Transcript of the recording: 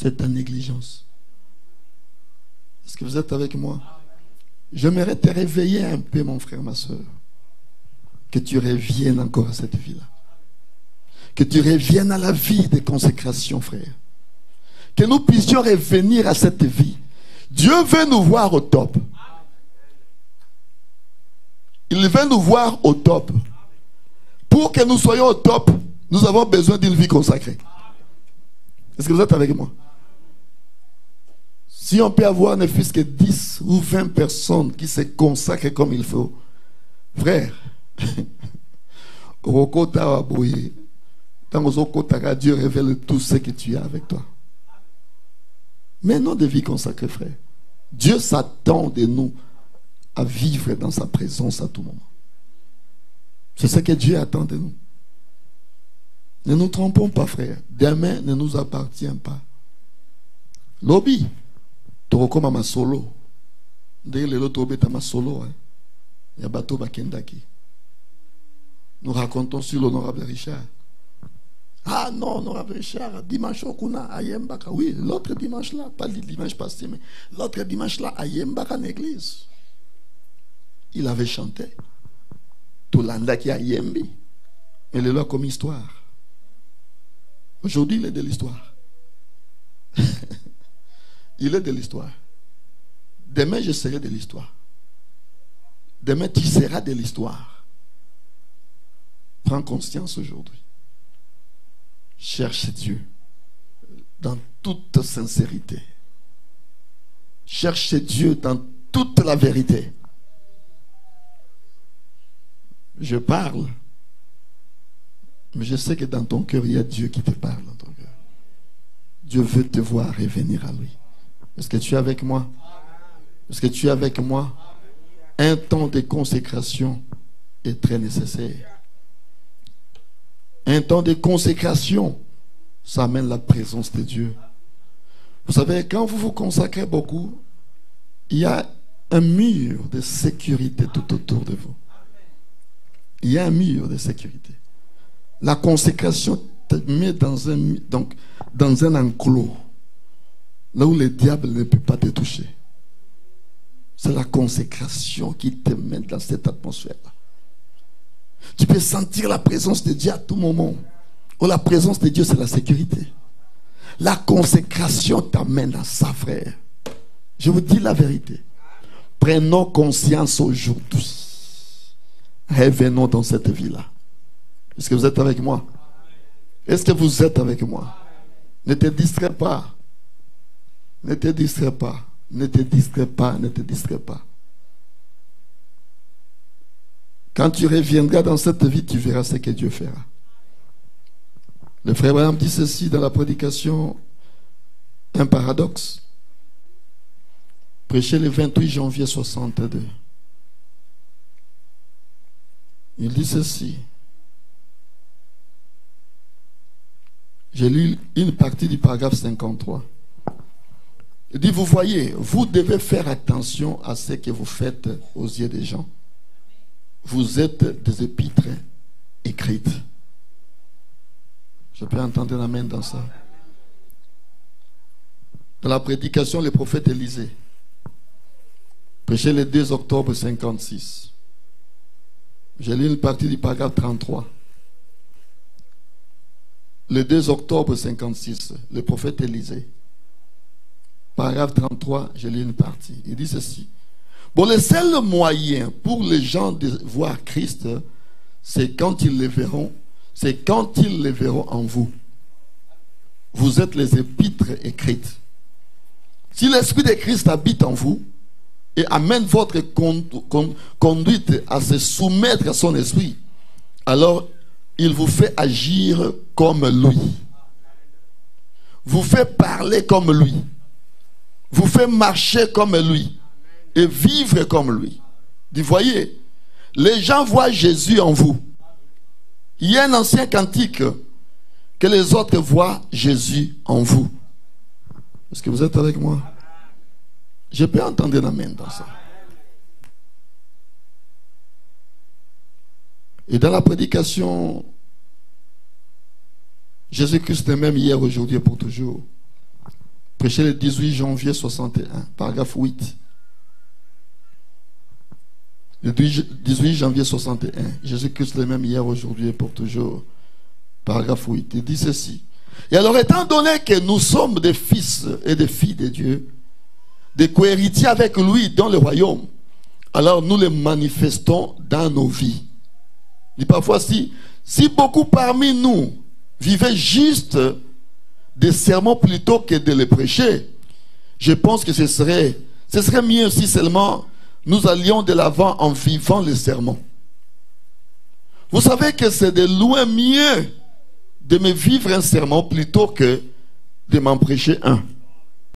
C'est ta négligence. Est-ce que vous êtes avec moi? J'aimerais te réveiller un peu, mon frère, ma soeur. Que tu reviennes encore à cette vie-là. Que tu reviennes à la vie de consécration, frère. Que nous puissions revenir à cette vie. Dieu veut nous voir au top. Il veut nous voir au top. Pour que nous soyons au top, nous avons besoin d'une vie consacrée. Est-ce que vous êtes avec moi? Si on peut avoir ne fût-ce que 10 ou 20 personnes qui se consacrent comme il faut, frère, Dieu révèle tout ce que tu as avec toi. Mais non de vie consacrée, frère. Dieu s'attend de nous à vivre dans sa présence à tout moment. C'est ce que Dieu attend de nous. Ne nous trompons pas, frère. Demain ne nous appartient pas. Lobby. Torokoma ma solo. Dès le loto beta ma solo. Yabato bakendaki. Nous racontons sur l'honorable Richard. Ah non, honorable Richard, dimanche au Kuna, à Yembaka. Oui, l'autre dimanche là, pas le dimanche passé, mais l'autre dimanche là, à Yembaka en église. Il avait chanté. Tolanda qui a Yembi. Et le loi comme histoire. Aujourd'hui, il est de l'histoire. Il est de l'histoire. Demain, je serai de l'histoire. Demain, tu seras de l'histoire. Prends conscience aujourd'hui. Cherche Dieu dans toute sincérité. Cherche Dieu dans toute la vérité. Je parle, mais je sais que dans ton cœur, il y a Dieu qui te parle dans ton cœur. Dieu veut te voir revenir à lui. Est-ce que tu es avec moi? Est-ce que tu es avec moi? Un temps de consécration est très nécessaire. Un temps de consécration, ça amène la présence de Dieu. Vous savez, quand vous vous consacrez beaucoup, il y a un mur de sécurité tout autour de vous. Il y a un mur de sécurité. La consécration te met dans un enclos, là où le diable ne peut pas te toucher. C'est la consécration qui te met dans cette atmosphère-là. Tu peux sentir la présence de Dieu à tout moment. Oh, la présence de Dieu, c'est la sécurité. La consécration t'amène à ça, frère. Je vous dis la vérité. Prenons conscience aujourd'hui. Revenons dans cette vie-là. Est-ce que vous êtes avec moi? Est-ce que vous êtes avec moi? Ne te distrais pas. Ne te distrais pas. Ne te distrais pas. Ne te distrais pas. Quand tu reviendras dans cette vie, tu verras ce que Dieu fera. Le frère Abraham dit ceci dans la prédication, un paradoxe. Prêché le 28 janvier 62. Il dit ceci. J'ai lu une partie du paragraphe 53. Il dit, vous voyez, vous devez faire attention à ce que vous faites aux yeux des gens. Vous êtes des épîtres écrites. Je peux entendre la main dans ça. Dans la prédication, le prophète Élisée, prêché le 2 octobre 56. J'ai lu une partie du paragraphe 33. Le 2 octobre 56, le prophète Élisée. Paragraphe 33, j'ai lu une partie. Il dit ceci. Bon, le seul moyen pour les gens de voir Christ, c'est quand ils le verront, en vous. Vous êtes les épîtres écrites. Si l'Esprit de Christ habite en vous et amène votre conduite à se soumettre à son esprit, alors il vous fait agir comme lui. Vous fait parler comme lui. Vous fait marcher comme lui. Et vivre comme lui. Vous voyez, les gens voient Jésus en vous. Il y a un ancien cantique que les autres voient Jésus en vous. Est-ce que vous êtes avec moi? Je peux entendre la main dans ça. Et dans la prédication, Jésus-Christ est même hier, aujourd'hui et pour toujours. Prêché le 18 janvier 61, paragraphe 8. Le 18 janvier 61. Jésus-Christ le même hier, aujourd'hui et pour toujours. Paragraphe 8. Il dit ceci. Et alors, étant donné que nous sommes des fils et des filles de Dieu, des cohéritiers avec lui dans le royaume, alors nous les manifestons dans nos vies. Et parfois, si beaucoup parmi nous vivaient juste des sermons plutôt que de les prêcher, je pense que ce serait mieux si seulement nous allions de l'avant en vivant les sermons. Vous savez que c'est de loin mieux de me vivre un sermon plutôt que de m'en prêcher un.